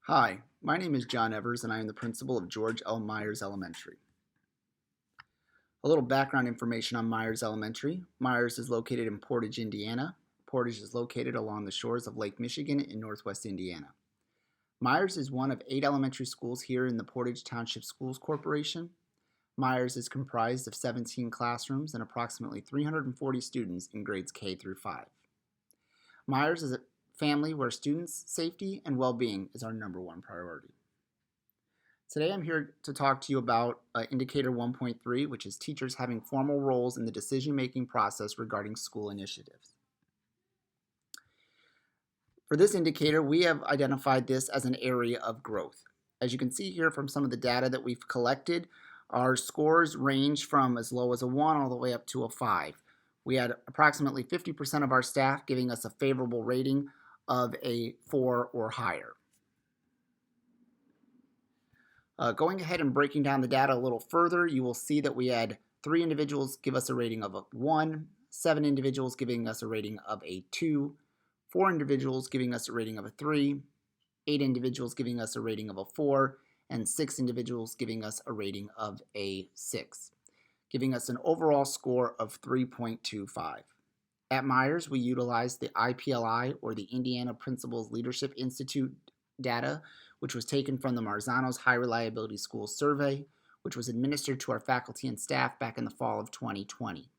Hi, my name is John Evers and I am the principal of George L. Myers Elementary. A little background information on Myers Elementary. Myers is located in Portage, Indiana. Portage is located along the shores of Lake Michigan in northwest Indiana. Myers is one of 8 elementary schools here in the Portage Township Schools Corporation. Myers is comprised of 17 classrooms and approximately 340 students in grades K through 5. Myers is a family where students' safety and well-being is our number one priority. Today I'm here to talk to you about Indicator 1.3, which is teachers having formal roles in the decision-making process regarding school initiatives. For this indicator, we have identified this as an area of growth. As you can see here from some of the data that we've collected, our scores range from as low as a 1 all the way up to a 5. We had approximately 50% of our staff giving us a favorable rating of a 4 or higher. Going ahead and breaking down the data a little further, you will see that we had 3 individuals give us a rating of a 1, 7 individuals giving us a rating of a 2, 4 individuals giving us a rating of a 3, 8 individuals giving us a rating of a 4, and 6 individuals giving us a rating of a 6, giving us an overall score of 3.25. At Myers, we utilized the IPLI, or the Indiana Principals Leadership Institute data, which was taken from the Marzano's High Reliability Schools Survey, which was administered to our faculty and staff back in the fall of 2020.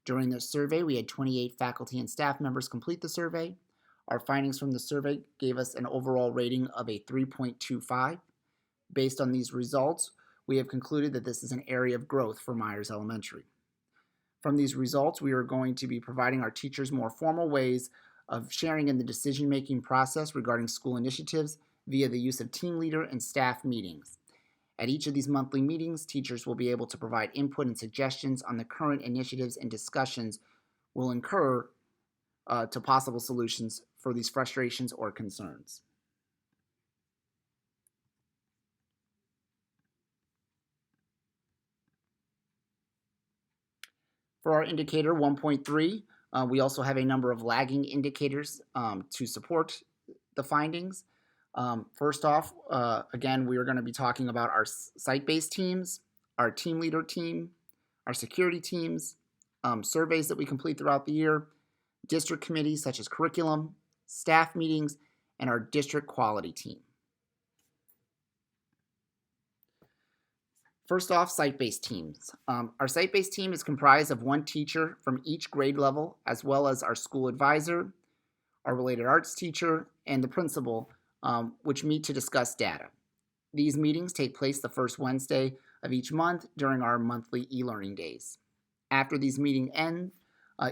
During this survey, we had 28 faculty and staff members complete the survey. Our findings from the survey gave us an overall rating of a 3.25. Based on these results, we have concluded that this is an area of growth for Myers Elementary. From these results, we are going to be providing our teachers more formal ways of sharing in the decision-making process regarding school initiatives via the use of team leader and staff meetings. At each of these monthly meetings, teachers will be able to provide input and suggestions on the current initiatives, and discussions will incur to possible solutions for these frustrations or concerns. For our indicator 1.3, we also have a number of lagging indicators to support the findings. First off, again, we are going to be talking about our site-based teams, our team leader team, our security teams, surveys that we complete throughout the year, district committees such as curriculum, staff meetings, and our district quality team. First off, site-based teams. Our site-based team is comprised of 1 teacher from each grade level, as well as our school advisor, our related arts teacher, and the principal, which meet to discuss data. These meetings take place the first Wednesday of each month during our monthly e-learning days. After these meetings end,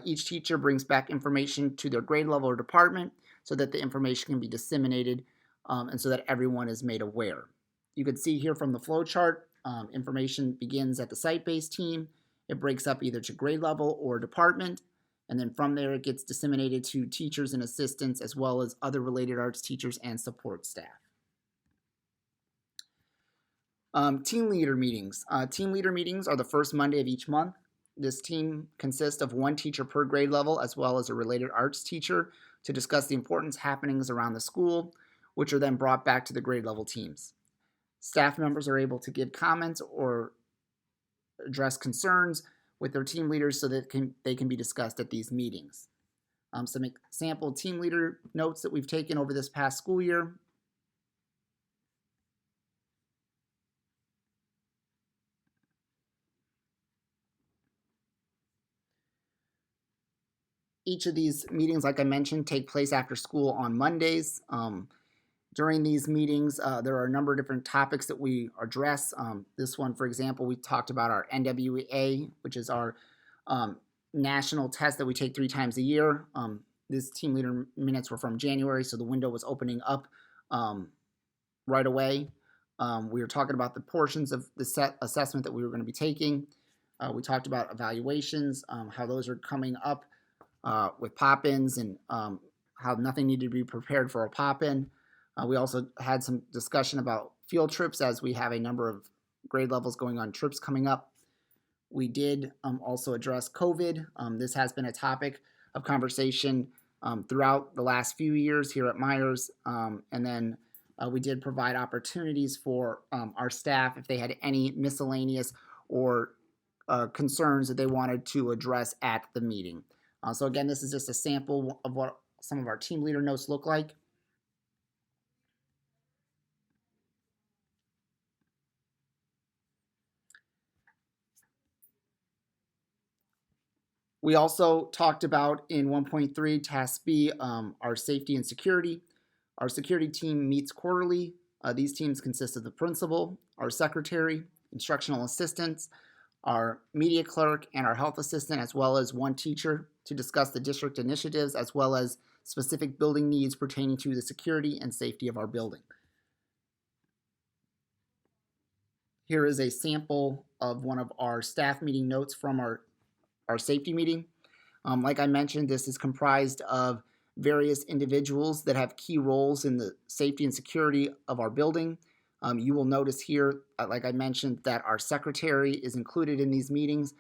each teacher brings back information to their grade level or department so that the information can be disseminated and so that everyone is made aware. You can see here from the flow chart, information begins at the site-based team. It breaks up either to grade level or department, and then from there it gets disseminated to teachers and assistants, as well as other related arts teachers and support staff. Team leader meetings. Team leader meetings are the first Monday of each month. This team consists of 1 teacher per grade level, as well as a related arts teacher, to discuss the important happenings around the school, which are then brought back to the grade level teams. Staff members are able to give comments or address concerns with their team leaders so that they can be discussed at these meetings. Some sample team leader notes that we've taken over this past school year. Each of these meetings, like I mentioned, take place after school on Mondays. During these meetings, there are a number of different topics that we address. This one, for example, we talked about our NWA, which is our national test that we take 3 times a year. These team leader minutes were from January, so the window was opening up right away. We were talking about the portions of the set assessment that we were going to be taking. We talked about evaluations, how those are coming up with pop-ins, and how nothing needed to be prepared for a pop-in. We also had some discussion about field trips, as we have a number of grade levels going on trips coming up. We did also address COVID. This has been a topic of conversation throughout the last few years here at Myers. And then We did provide opportunities for our staff if they had any miscellaneous or concerns that they wanted to address at the meeting. So again, this is just a sample of what some of our team leader notes look like. We also talked about in 1.3 Task B our safety and security. Our security team meets quarterly. These teams consist of the principal, our secretary, instructional assistants, our media clerk, and our health assistant, as well as one teacher to discuss the district initiatives as well as specific building needs pertaining to the security and safety of our building. Here is a sample of one of our staff meeting notes from our safety meeting. Like I mentioned, this is comprised of various individuals that have key roles in the safety and security of our building. You will notice here, like I mentioned, that our secretary is included in these meetings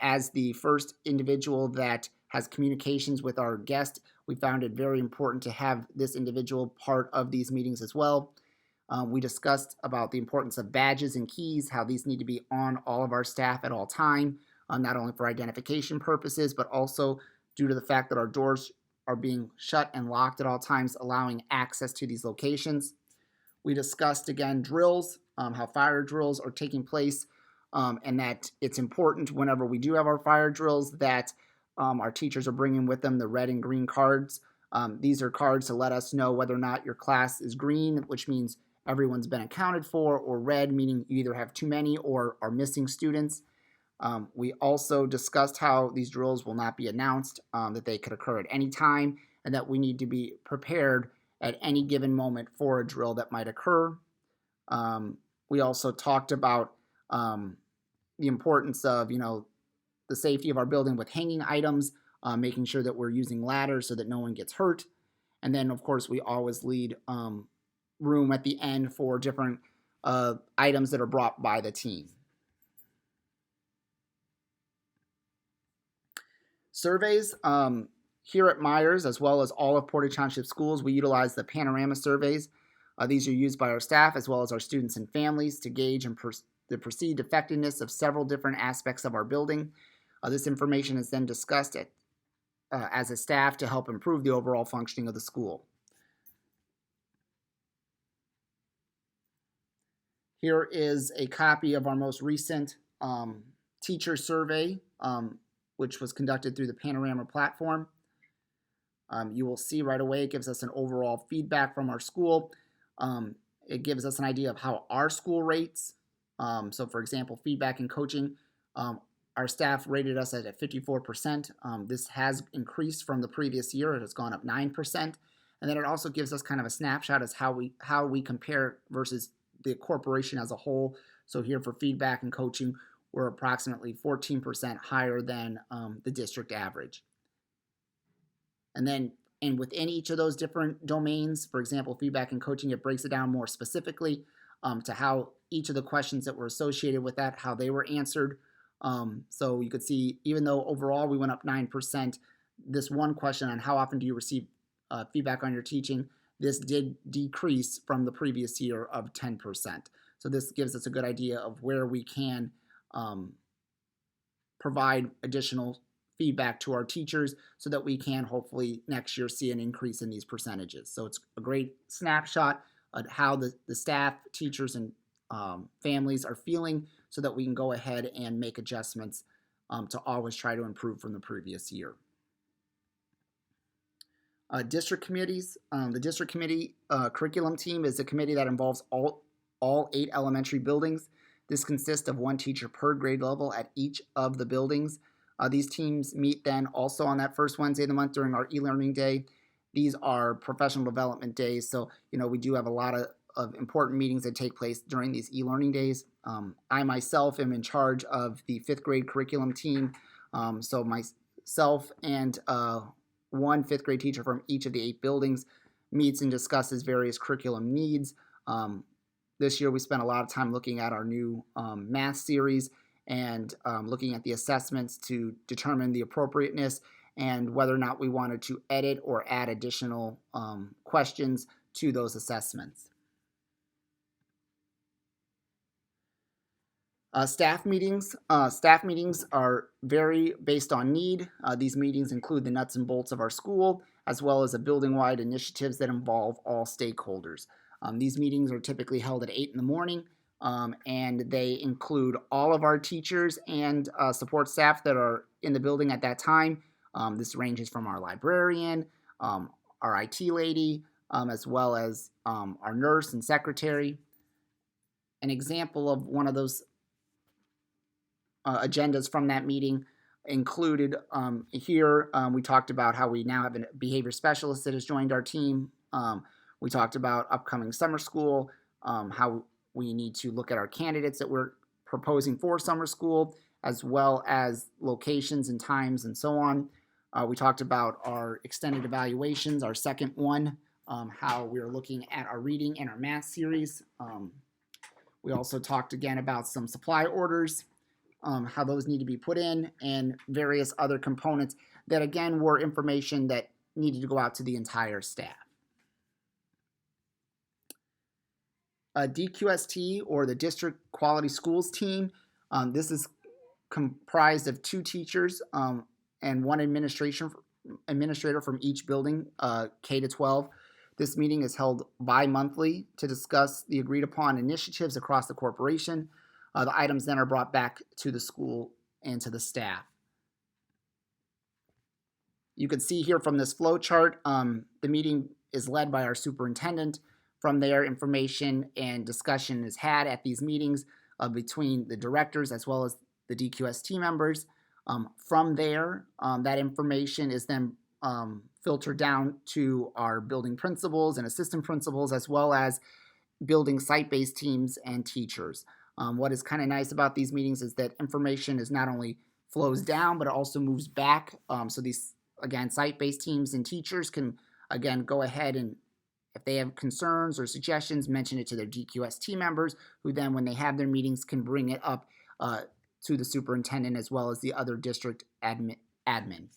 as the first individual that has communications with our guest. We found it very important to have this individual part of these meetings as well. We discussed about the importance of badges and keys, how these need to be on all of our staff at all time, not only for identification purposes, but also due to the fact that our doors are being shut and locked at all times, allowing access to these locations. We discussed, again, drills, how fire drills are taking place, and that it's important whenever we do have our fire drills that our teachers are bringing with them the red and green cards. These are cards to let us know whether or not your class is green, which means everyone's been accounted for, or red, meaning you either have too many or are missing students. We also discussed how these drills will not be announced, that they could occur at any time, and that we need to be prepared at any given moment for a drill that might occur. We also talked about the importance of, the safety of our building with hanging items, making sure that we're using ladders so that no one gets hurt. And then, of course, we always leave room at the end for different items that are brought by the team. Surveys. Here at Myers, as well as all of Portage Township Schools, we utilize the panorama surveys. These are used by our staff as well as our students and families to gauge the perceived effectiveness of several different aspects of our building. This information is then discussed as a staff to help improve the overall functioning of the school. Here is a copy of our most recent teacher survey, which was conducted through the Panorama platform. You will see right away it gives us an overall feedback from our school. It gives us an idea of how our school rates. So for example, feedback and coaching, our staff rated us at 54%. This has increased from the previous year. It has gone up 9%. And then it also gives us kind of a snapshot as how we compare versus the corporation as a whole. So here for feedback and coaching, we're approximately 14% higher than the district average. And within each of those different domains, for example, feedback and coaching, it breaks it down more specifically to how each of the questions that were associated with that, how they were answered. So you could see, even though overall we went up 9%, this one question on how often do you receive feedback on your teaching, this did decrease from the previous year of 10%. So this gives us a good idea of where we can provide additional feedback to our teachers so that we can hopefully next year see an increase in these percentages. So it's a great snapshot of how the staff, teachers, and families are feeling so that we can go ahead and make adjustments to always try to improve from the previous year. District committees. The district committee curriculum team is a committee that involves all 8 elementary buildings. This consists of one teacher per grade level at each of the buildings. These teams meet then also on that first Wednesday of the month during our e-learning day. These are professional development days, so we do have a lot of important meetings that take place during these e-learning days. I myself am in charge of the 5th grade curriculum team, so myself and one 5th grade teacher from each of the 8 buildings meets and discusses various curriculum needs. This year we spent a lot of time looking at our new math series and looking at the assessments to determine the appropriateness and whether or not we wanted to edit or add additional questions to those assessments. Staff meetings. Staff meetings are very based on need. These meetings include the nuts and bolts of our school, as well as a building-wide initiatives that involve all stakeholders. These meetings are typically held at 8 in the morning, and they include all of our teachers and support staff that are in the building at that time. This ranges from our librarian, our IT lady, as well as our nurse and secretary. An example of one of those agendas from that meeting included here. We talked about how we now have a behavior specialist that has joined our team. We talked about upcoming summer school, how we need to look at our candidates that we're proposing for summer school, as well as locations and times and so on. We talked about our extended evaluations, our second one, how we're looking at our reading and our math series. We also talked again about some supply orders, how those need to be put in, and various other components that again were information that needed to go out to the entire staff. DQST, or the District Quality Schools Team, this is comprised of 2 teachers and 1 administrator from each building, K to 12. This meeting is held bi-monthly to discuss the agreed upon initiatives across the corporation. The items then are brought back to the school and to the staff. You can see here from this flow chart, the meeting is led by our superintendent. From there, information and discussion is had at these meetings between the directors as well as the DQST members. From there, that information is then filtered down to our building principals and assistant principals, as well as building site-based teams and teachers. What is kind of nice about these meetings is that information is not only flows down, but it also moves back. So these, again, site-based teams and teachers can, again, go ahead and, if they have concerns or suggestions, mention it to their DQST members, who then, when they have their meetings, can bring it up to the superintendent as well as the other district admin.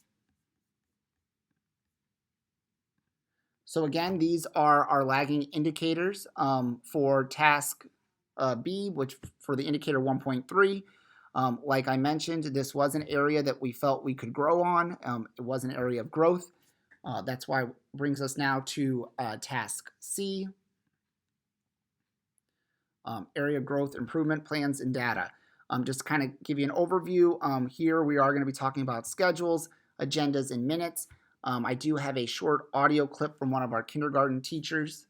So again, these are our lagging indicators for task B, which for the indicator 1.3. Like I mentioned, this was an area that we felt we could grow on. It was an area of growth. That's why it brings us now to task C, area growth improvement plans and data. Just kind of give you an overview. Here we are going to be talking about schedules, agendas, and minutes. I do have a short audio clip from one of our kindergarten teachers.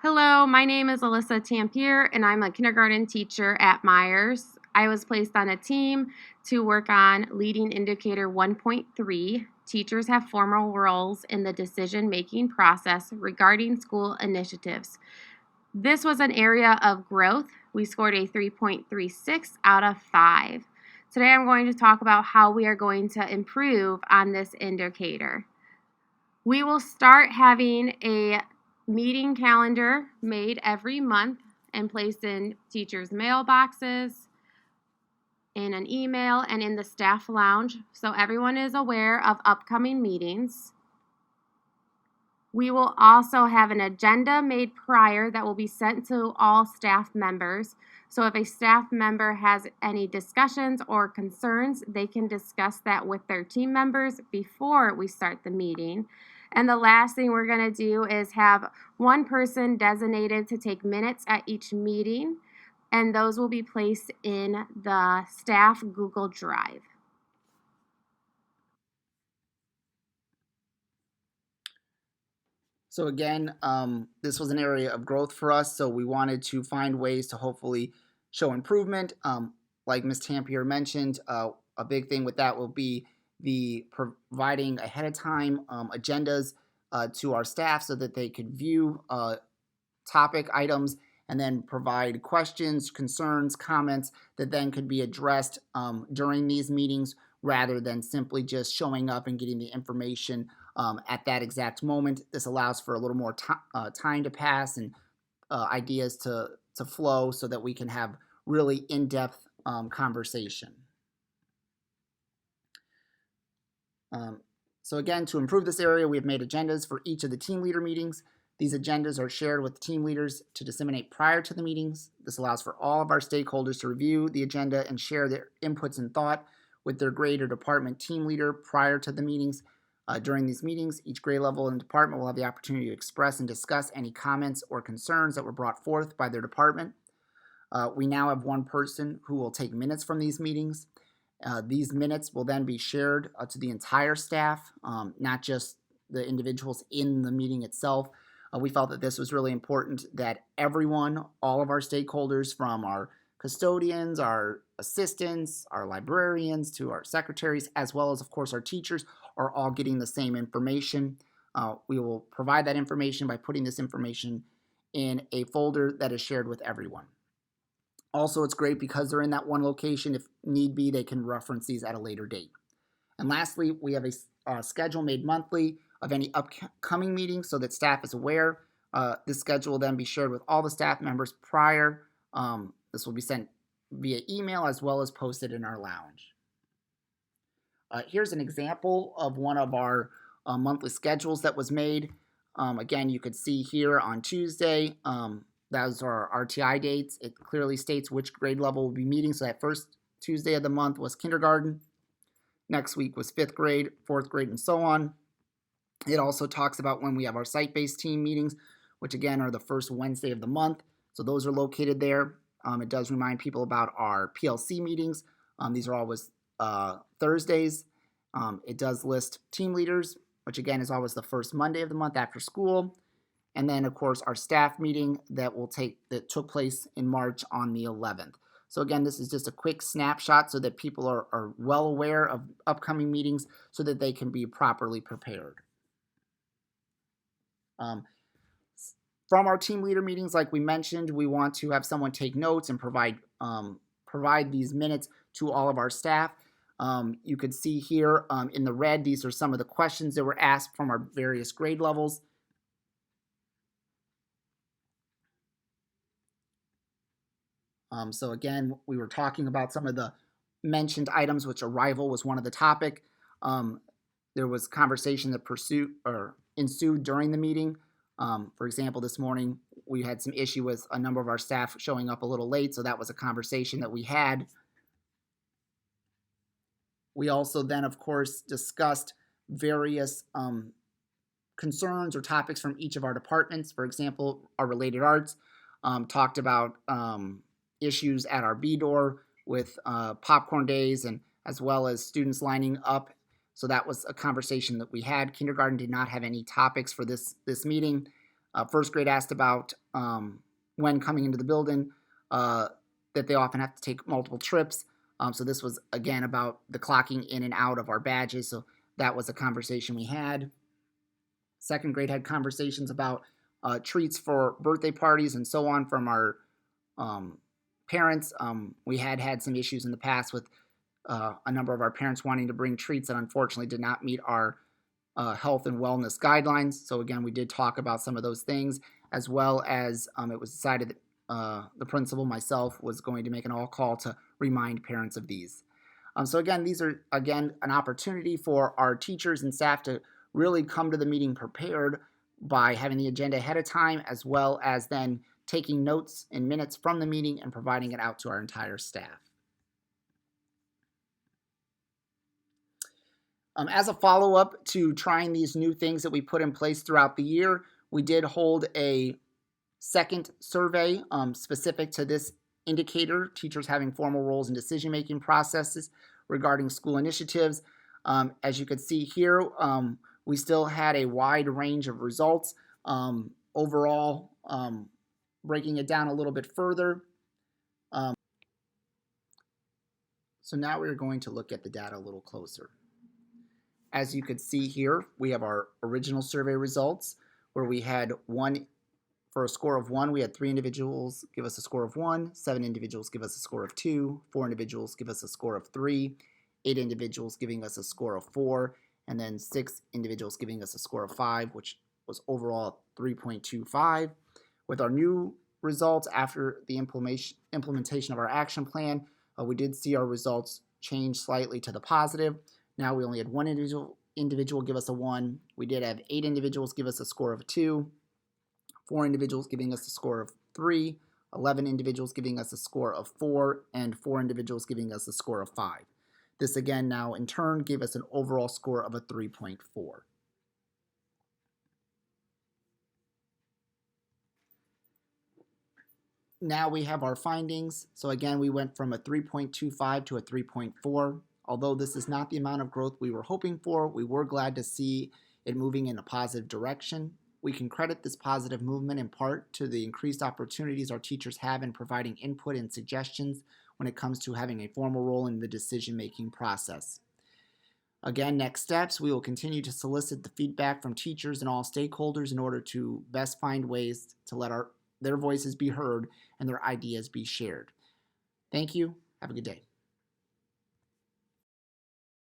Hello, my name is Alyssa Tampier, and I'm a kindergarten teacher at Myers. I was placed on a team to work on leading indicator 1.3. Teachers have formal roles in the decision-making process regarding school initiatives. This was an area of growth. We scored a 3.36 out of 5. Today I'm going to talk about how we are going to improve on this indicator. We will start having a meeting calendar made every month and placed in teachers' mailboxes, in an email, and in the staff lounge, so everyone is aware of upcoming meetings. We will also have an agenda made prior that will be sent to all staff members. So if a staff member has any discussions or concerns, they can discuss that with their team members before we start the meeting. And the last thing we're going to do is have one person designated to take minutes at each meeting, and those will be placed in the staff Google Drive. So again, this was an area of growth for us, so we wanted to find ways to hopefully show improvement. Like Ms. Tampier mentioned, a big thing with that will be the providing ahead of time agendas to our staff so that they could view topic items and then provide questions, concerns, comments that then could be addressed during these meetings, rather than simply just showing up and getting the information at that exact moment. This allows for a little more time to pass and ideas to flow so that we can have really in-depth conversation. So again, to improve this area, we have made agendas for each of the team leader meetings. These agendas are shared with team leaders to disseminate prior to the meetings. This allows for all of our stakeholders to review the agenda and share their inputs and thought with their grade or department team leader prior to the meetings. During these meetings, each grade level and department will have the opportunity to express and discuss any comments or concerns that were brought forth by their department. We now have one person who will take minutes from these meetings. These minutes will then be shared to the entire staff, not just the individuals in the meeting itself. We felt that this was really important that everyone, all of our stakeholders, from our custodians, our assistants, our librarians, to our secretaries, as well as, of course, our teachers, are all getting the same information. We will provide that information by putting this information in a folder that is shared with everyone. Also, it's great because they're in that one location. If need be, they can reference these at a later date. And lastly, we have a schedule made monthly of any upcoming meetings so that staff is aware. This schedule will then be shared with all the staff members prior. This will be sent via email as well as posted in our lounge. Here's an example of one of our monthly schedules that was made. Again, you could see here on Tuesday, those are our RTI dates. It clearly states which grade level will be meeting. So that first Tuesday of the month was kindergarten. Next week was 5th grade, 4th grade, and so on. It also talks about when we have our site-based team meetings, which again are the first Wednesday of the month. So those are located there. It does remind people about our PLC meetings. These are always Thursdays. It does list team leaders, which again is always the first Monday of the month after school. And then, of course, our staff meeting that took place in March on the 11th. So again, this is just a quick snapshot so that people are well aware of upcoming meetings so that they can be properly prepared. From our team leader meetings, like we mentioned, we want to have someone take notes and provide these minutes to all of our staff. You could see here in the red, these are some of the questions that were asked from our various grade levels. So again, we were talking about some of the mentioned items, which arrival was one of the topic. There was conversation that ensued during the meeting. For example, this morning we had some issue with a number of our staff showing up a little late, so that was a conversation that we had. We also then, of course, discussed various concerns or topics from each of our departments. For example, our related arts talked about issues at our B door with popcorn days and as well as students lining up. So that was a conversation that we had. Kindergarten did not have any topics for this meeting. First grade asked about when coming into the building that they often have to take multiple trips. So this was, again, about the clocking in and out of our badges. So that was a conversation we had. Second grade had conversations about treats for birthday parties and so on from our parents. We had some issues in the past with a number of our parents wanting to bring treats that unfortunately did not meet our health and wellness guidelines. So again, we did talk about some of those things, as well as it was decided that the principal, myself, was going to make an all call to remind parents of these. So again, these are, again, an opportunity for our teachers and staff to really come to the meeting prepared by having the agenda ahead of time, as well as then taking notes and minutes from the meeting and providing it out to our entire staff. As a follow-up to trying these new things that we put in place throughout the year, we did hold a second survey specific to this indicator, teachers having formal roles in decision-making processes regarding school initiatives. As you can see here, we still had a wide range of results. Overall, breaking it down a little bit further. So now we're going to look at the data a little closer. As you could see here, we have our original survey results where we had for a score of 1, we had 3 individuals give us a score of 1, 7 individuals give us a score of 2, 4 individuals give us a score of 3, 8 individuals giving us a score of 4, and then 6 individuals giving us a score of 5, which was overall 3.25. With our new results after the implementation of our action plan, we did see our results change slightly to the positive. Now we only had one individual give us a 1. We did have 8 individuals give us a score of a 2, 4 individuals giving us a score of 3, 11 individuals giving us a score of 4, and 4 individuals giving us a score of 5. This again now in turn gave us an overall score of a 3.4. Now we have our findings. So again, we went from a 3.25 to a 3.4. Although this is not the amount of growth we were hoping for, we were glad to see it moving in a positive direction. We can credit this positive movement in part to the increased opportunities our teachers have in providing input and suggestions when it comes to having a formal role in the decision-making process. Again, next steps, we will continue to solicit the feedback from teachers and all stakeholders in order to best find ways to let their voices be heard and their ideas be shared. Thank you. Have a good day.